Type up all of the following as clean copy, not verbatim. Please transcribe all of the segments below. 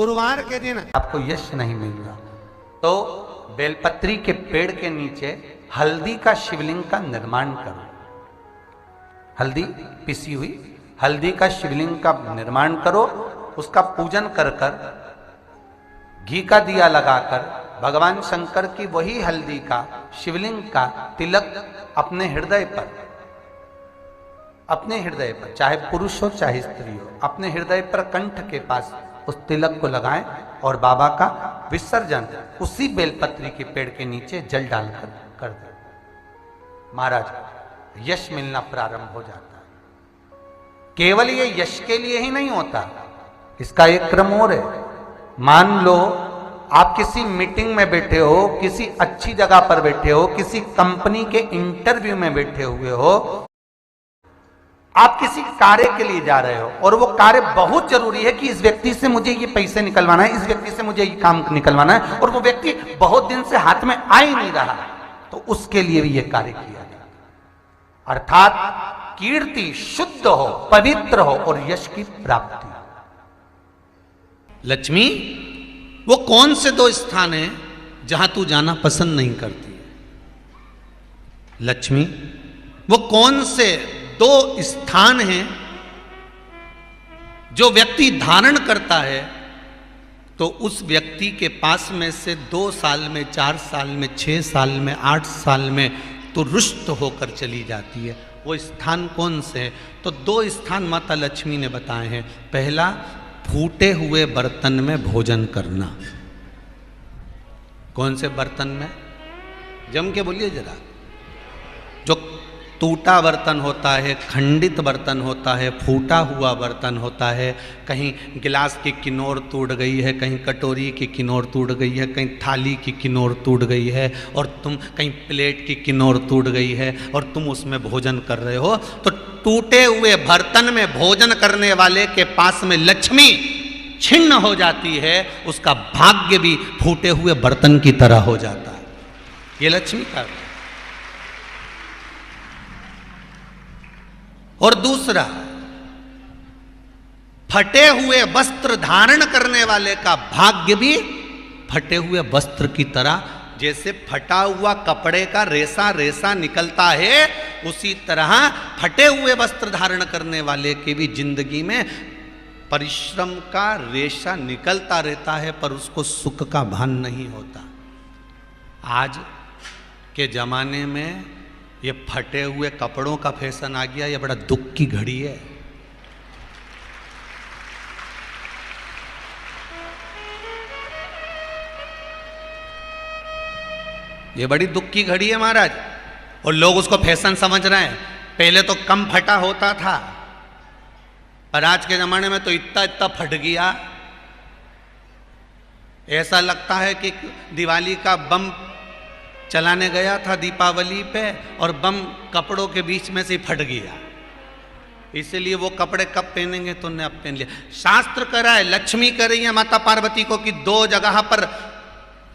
गुरुवार के दिन आपको यश नहीं मिलेगा, तो बेलपत्री के पेड़ के नीचे हल्दी का शिवलिंग का निर्माण करो। हल्दी पिसी हुई हल्दी का शिवलिंग का निर्माण करो, उसका पूजन कर कर घी का दिया लगाकर भगवान शंकर की वही हल्दी का शिवलिंग का तिलक अपने हृदय पर चाहे पुरुष हो चाहे स्त्री हो, अपने हृदय पर कंठ के पास उस तिलक को लगाएं और बाबा का विसर्जन उसी बेलपत्री के पेड़ के नीचे जल डालकर कर दें। महाराज यश मिलना प्रारंभ हो जाता है। केवल ये यश के लिए ही नहीं होता, इसका एक क्रम और है। मान लो आप किसी मीटिंग में बैठे हो, किसी अच्छी जगह पर बैठे हो, किसी कंपनी के इंटरव्यू में बैठे हुए हो, आप किसी कार्य के लिए जा रहे हो और वो कार्य बहुत जरूरी है कि इस व्यक्ति से मुझे ये पैसे निकलवाना है, इस व्यक्ति से मुझे ये काम निकलवाना है, और वो व्यक्ति बहुत दिन से हाथ में आ ही नहीं रहा, तो उसके लिए भी ये कार्य किया जाता है। अर्थात कीर्ति शुद्ध हो, पवित्र हो और यश की प्राप्ति। लक्ष्मी, वो कौन से दो स्थान हैं जहां तू जाना पसंद नहीं करती? लक्ष्मी, वो कौन से दो स्थान हैं जो व्यक्ति धारण करता है तो उस व्यक्ति के पास में से 2 साल में, 4 साल में, 6 साल में, 8 साल में तो रुष्ट होकर चली जाती है? वो स्थान कौन से हैं? तो 2 स्थान माता लक्ष्मी ने बताए हैं। पहला, फूटे हुए बर्तन में भोजन करना। कौन से बर्तन में? जम के बोलिए जरा। जो टूटा बर्तन होता है, खंडित बर्तन होता है, फूटा हुआ बर्तन होता है, कहीं गिलास की किनोर टूट गई है, कहीं कटोरी की किनोर टूट गई है, कहीं थाली की किनोर टूट गई है, और तुम कहीं प्लेट की किनोर टूट गई है और तुम उसमें भोजन कर रहे हो, तो टूटे हुए बर्तन में भोजन करने वाले के पास में लक्ष्मी छिन्न हो जाती है, उसका भाग्य भी फूटे हुए बर्तन की तरह हो जाता है। ये लक्ष्मी का। और दूसरा, फटे हुए वस्त्र धारण करने वाले का भाग्य भी फटे हुए वस्त्र की तरह, जैसे फटा हुआ कपड़े का रेसा रेसा निकलता है, उसी तरह फटे हुए वस्त्र धारण करने वाले की भी जिंदगी में परिश्रम का रेशा निकलता रहता है, पर उसको सुख का भान नहीं होता। आज के जमाने में ये फटे हुए कपड़ों का फैशन आ गया, ये बड़ा दुख की घड़ी है। ये बड़ी दुख की घड़ी है महाराज, और लोग उसको फैशन समझ रहे हैं। पहले तो कम फटा होता था, पर आज के जमाने में तो इतना इतना फट गया, ऐसा लगता है कि दिवाली का बम चलाने गया था दीपावली पे और बम कपड़ों के बीच में से फट गया। इसलिए वो कपड़े कब पहनेंगे तो ने अब पहन लिया। शास्त्र कह रहा है, लक्ष्मी कह रही है माता पार्वती को कि 2 जगह पर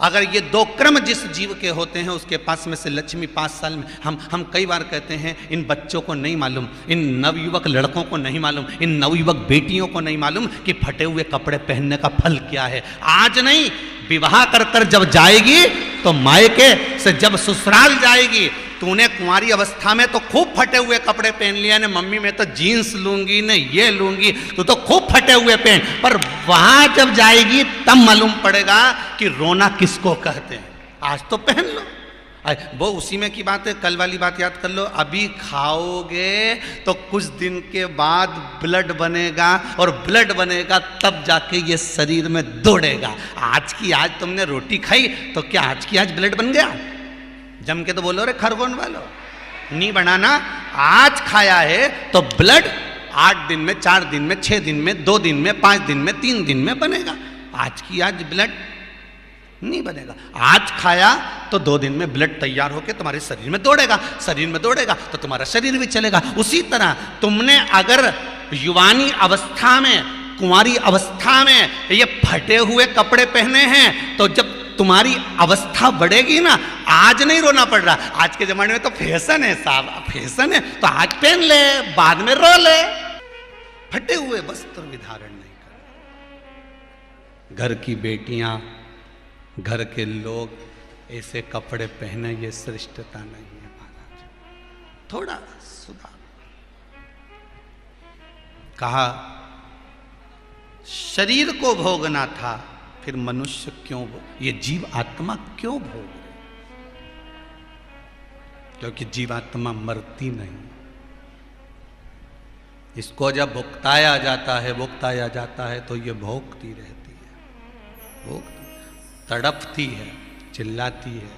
अगर ये 2 क्रम जिस जीव के होते हैं उसके पास में से लक्ष्मी 5 साल में। हम कई बार कहते हैं इन बच्चों को नहीं मालूम, इन नवयुवक लड़कों को नहीं मालूम, इन नवयुवक बेटियों को नहीं मालूम कि फटे हुए कपड़े पहनने का फल क्या है। आज नहीं, विवाह कर कर जब जाएगी तो मायके से जब ससुराल जाएगी, तूने कुंवारी अवस्था में तो खूब फटे हुए कपड़े पहन लिया ने, मम्मी मैं तो जीन्स लूंगी ने, ये लूंगी, तू तो खूब फटे हुए पहन, पर वहां जब जाएगी तब मालूम पड़ेगा कि रोना किसको कहते हैं। आज तो पहन लो, वो उसी में की बात है। कल वाली बात याद कर लो, अभी खाओगे तो कुछ दिन के बाद ब्लड बनेगा, और ब्लड बनेगा तब जाके ये शरीर में दौड़ेगा। आज की आज तुमने रोटी खाई तो क्या आज की आज ब्लड बन गया? जम के तो बोलो रे खरगोन वालो, नहीं बनाना। आज खाया है तो ब्लड 8 दिन में, 4 दिन में, 6 दिन में, 2 दिन में, 5 दिन में, 3 दिन में बनेगा। आज की आज ब्लड नहीं बनेगा। आज खाया तो 2 दिन में ब्लड तैयार होकर तुम्हारे शरीर में दौड़ेगा, शरीर में दौड़ेगा तो तुम्हारा शरीर भी चलेगा। उसी तरह तुमने अगर युवानी अवस्था में, कुंवारी अवस्था में ये फटे हुए कपड़े पहने हैं, तो जब तुम्हारी अवस्था बढ़ेगी ना, आज नहीं रोना पड़ रहा। आज के जमाने में तो फैशन है साहब, फैशन है तो आज पहन ले, बाद में रो ले। फटे हुए वस्त्र विधारण नहीं कर। घर की बेटियां, घर के लोग ऐसे कपड़े पहने, ये श्रेष्ठता नहीं है महाराज। थोड़ा सुधार। कहा शरीर को भोगना था, फिर मनुष्य क्यों ये जीव आत्मा क्यों भोग रहे? क्योंकि जीवात्मा मरती नहीं। इसको जब भुगताया जाता है तो ये भोगती रहती है, तड़पती है, चिल्लाती है,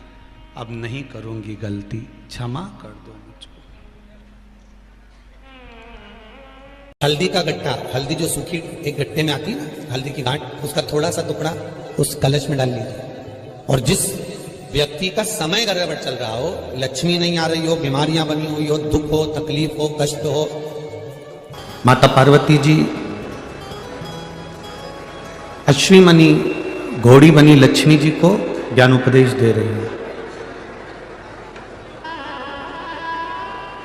अब नहीं करूंगी गलती, क्षमा कर दो मुझको। हल्दी का गट्टा, हल्दी जो सूखी एक गट्टे में आती है ना, हल्दी की गांठ, उसका थोड़ा सा टुकड़ा उस कलश में डाल लीजिए। और जिस व्यक्ति का समय गड़बड़ चल रहा हो, लक्ष्मी नहीं आ रही हो, बीमारियां बनी हुई हो, दुख हो, तकलीफ हो, कष्ट हो, माता पार्वती जी अश्विमनी घोड़ी बनी लक्ष्मी जी को ज्ञान उपदेश दे रही है।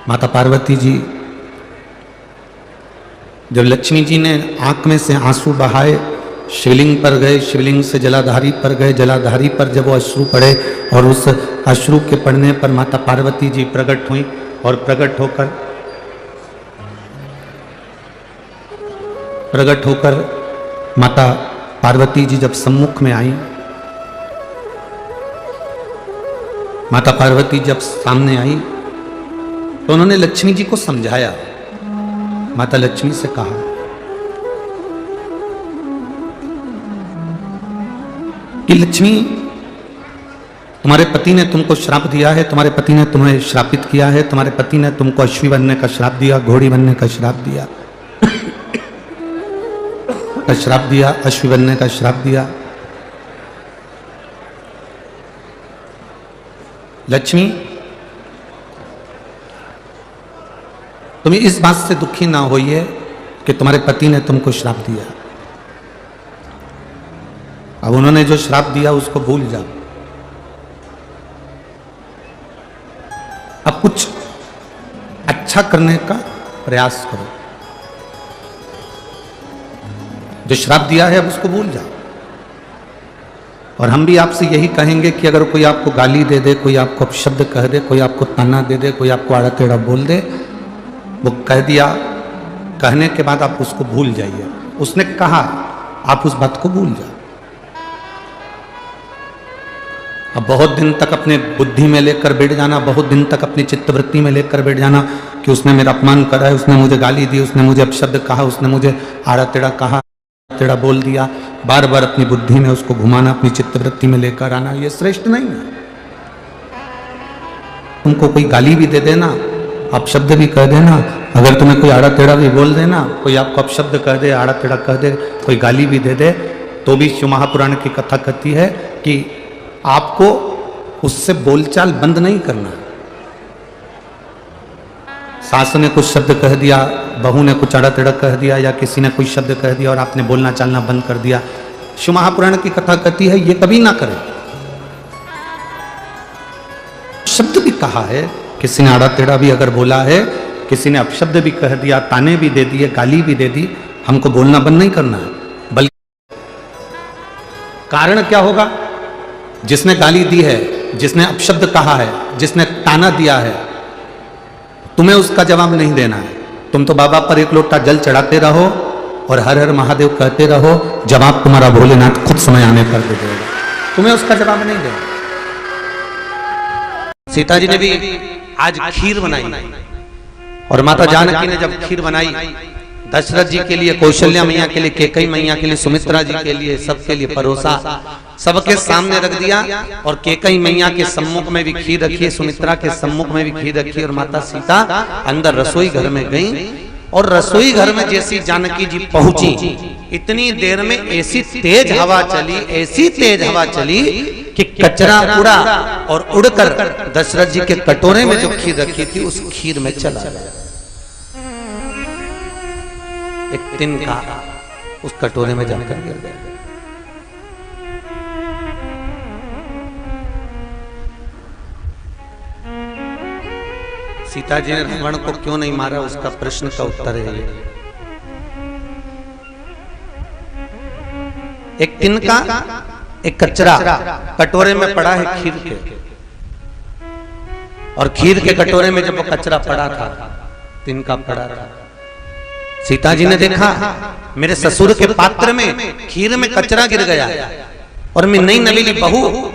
माता पार्वती जी जब लक्ष्मी जी ने आंख में से आंसू बहाए, शिवलिंग पर गए, शिवलिंग से जलाधारी पर गए, जलाधारी पर जब वो अश्रु पड़े और उस अश्रु के पड़ने पर माता पार्वती जी प्रकट हुई और प्रकट होकर माता पार्वती जी जब सम्मुख में आई, माता पार्वती जब सामने आई तो उन्होंने लक्ष्मी जी को समझाया। माता लक्ष्मी से कहा कि लक्ष्मी, तुम्हारे पति ने तुमको श्राप दिया है, तुम्हारे पति ने तुम्हें श्रापित किया है, तुम्हारे पति ने तुमको अश्वी बनने का श्राप दिया, घोड़ी बनने का श्राप दिया, अश्वी बनने का श्राप दिया। लक्ष्मी, तुम इस बात से दुखी ना होइए कि तुम्हारे पति ने तुमको श्राप दिया। अब उन्होंने जो श्राप दिया उसको भूल जाओ, अब कुछ अच्छा करने का प्रयास करो। जो श्राप दिया है अब उसको भूल जाओ। और हम भी आपसे यही कहेंगे कि अगर कोई आपको गाली दे दे, कोई आपको अपशब्द कह दे, कोई आपको ताना दे दे, कोई आपको आड़ा टेढ़ा बोल दे, वो कह दिया, कहने के बाद आप उसको भूल जाइए। उसने कहा, आप उस बात को भूल जाओ। अब बहुत दिन तक अपने बुद्धि में लेकर बैठ जाना, बहुत दिन तक अपनी चित्तवृत्ति में लेकर बैठ जाना कि उसने मेरा अपमान करा है, उसने मुझे गाली दी, उसने मुझे अपशब्द कहा, उसने मुझे आड़ा टेढ़ा कहा, टेढ़ा बोल दिया, बार बार अपनी बुद्धि में उसको घुमाना, अपनी चित्तवृत्ति में लेकर आना, ये श्रेष्ठ नहीं है। तुमको कोई गाली भी दे देना, अपशब्द भी कह देना, अगर तुम्हें कोई आड़ा टेढ़ा भी बोल देना, कोई आपको अपशब्द कह दे, आड़ा टेढ़ा कह दे, कोई गाली भी दे दे, तो भी शिव महापुराण की कथा कहती है कि आपको उससे बोलचाल बंद नहीं करना। सास ने कुछ शब्द कह दिया, बहू ने कुछ आड़ा टेढ़ा कह दिया, या किसी ने कोई शब्द कह दिया और आपने बोलना चालना बंद कर दिया, शिव महापुराण की कथा कहती है ये कभी ना करें। शब्द भी कहा है, किसी ने आड़ा टेढ़ा भी अगर बोला है, किसी ने अपशब्द भी कह दिया, ताने भी दे दिए, गाली भी दे दी, हमको बोलना बंद नहीं करना है। बल्कि कारण क्या होगा? जिसने गाली दी है, जिसने अपशब्द कहा है, जिसने ताना दिया है, तुम्हें उसका जवाब नहीं देना है। तुम तो बाबा पर एक लोटा जल चढ़ाते रहो और हर हर महादेव कहते रहो, जवाब तुम्हारा भोलेनाथ खुद समय आने पर दे देगा, तुम्हें उसका जवाब नहीं देना। सीता जी ने भी आज खीर बनाई और माता जानकी ने जब खीर बनाई, दशरथ जी के लिए, कौशल्या मैया के लिए, कैकेयी मैया के लिए, सुमित्रा जी के लिए, सबके लिए परोसा, सबके सामने रख दिया। और कैकेयी मैया के सम्मुख में भी खीर रखी, सुमित्रा के सम्मुख में भी खीर रखी। और माता सीता अंदर रसोई घर में गई और रसोई घर में जैसी जानकी जी पहुंची, इतनी देर में ऐसी तेज हवा चली, ऐसी तेज हवा चली कि कचरा उड़ा और उड़कर दशरथ जी के कटोरे में जो खीर रखी थी उस खीर में चला गया। एक तिनका उस कटोरे में जाकर गिर गया। सीता जी ने रावण को क्यों नहीं मारा, उसका प्रश्न का उत्तर है ये। एक तिनका, एक कचरा कटोरे में पड़ा है खीर के, और खीर के कटोरे में जब वो कचरा पड़ा था, तिनका पड़ा था, सीता जी ने देखा मेरे ससुर के पात्र में खीर में कचरा गिर गया, और मैं नई नवीली बहू,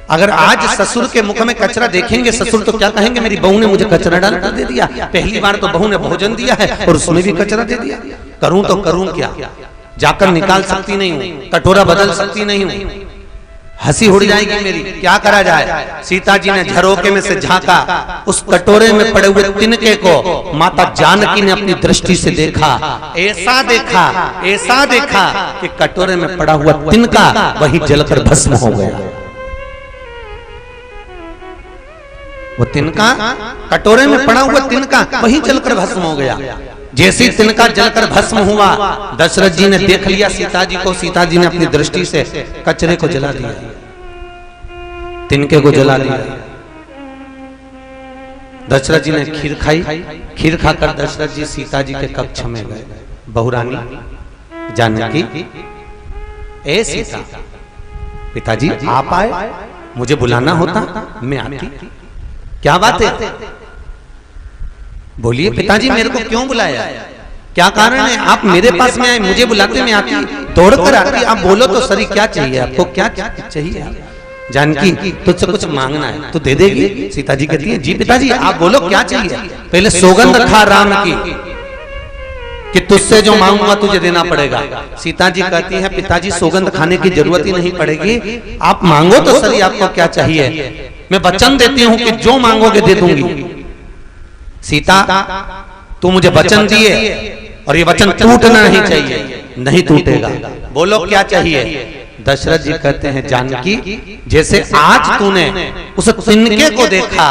अगर आज ससुर के मुख में कचरा देखेंगे ससुर तो क्या कहेंगे, मेरी बहू ने मुझे कचरा डाल कर दे दिया, पहली बार तो बहू ने भोजन दिया है और उसमें भी कचरा दे दिया, करूं तो करूं क्या, जाकर निकाल सकती नहीं हूं, कटोरा बदल सकती नहीं हूं, हंसी उड़ जाएगी मेरी, क्या करा जाए। सीता जी ने झरोके में से झांका, उस कटोरे में पड़े हुए तिनके को माता जानकी ने अपनी दृष्टि से देखा, ऐसा देखा कि कटोरे में पड़ा हुआ तिनका वही जलकर भस्म हो गया। वो तिनका, कटोरे में पड़ा हुआ तिनका वही जलकर भस्म हो गया। जैसे तिनका जलकर भस्म हुआ, दशरथ जी ने देख लिया सीता जी को, सीता जी ने अपनी दृष्टि से कचरे को जला दिया, तिनके को जला दिया। दशरथ जी ने खीर खाई, खीर खाकर दशरथ जी सीता जी के कक्ष में गए। बहुरानी जानकी, ए सीता, पिताजी आप आए, मुझे बुलाना होता मैं आती, क्या बात है, बोलिए पिताजी मेरे को क्यों बुलाया, क्या कारण है, आप मेरे पास में आए, मुझे बुलाते मैं आती, दौड़कर आती, आप बोलो तो सरी क्या चाहिए आपको, क्या चाहिए। जानकी तुझसे कुछ मांगना है तो दे देगी। सीता जी कहती है जी पिताजी आप बोलो क्या चाहिए। पहले सौगंध खा राम की कि तुझसे जो मांगूंगा तुझे देना पड़ेगा। सीता जी कहती है पिताजी सौगंध खाने की जरूरत ही नहीं पड़ेगी, आप मांगो तो सही आपको क्या चाहिए, मैं वचन देती हूं कि जो मांगोगे दे दूंगी। सीता तू मुझे वचन दिए और ये वचन टूटना नहीं चाहिए, नहीं टूटेगा, बोलो क्या चाहिए। दशरथ जी कहते हैं जानकी जैसे आज तूने उस तिनके को देखा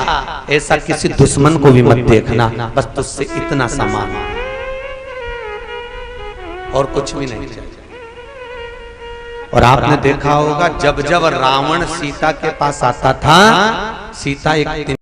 ऐसा किसी दुश्मन को भी मत देखना, बस तुझसे इतना सामान और कुछ भी नहीं चाहिए। और आपने देखा होगा जब जब रावण सीता के पास आता था, सीता एक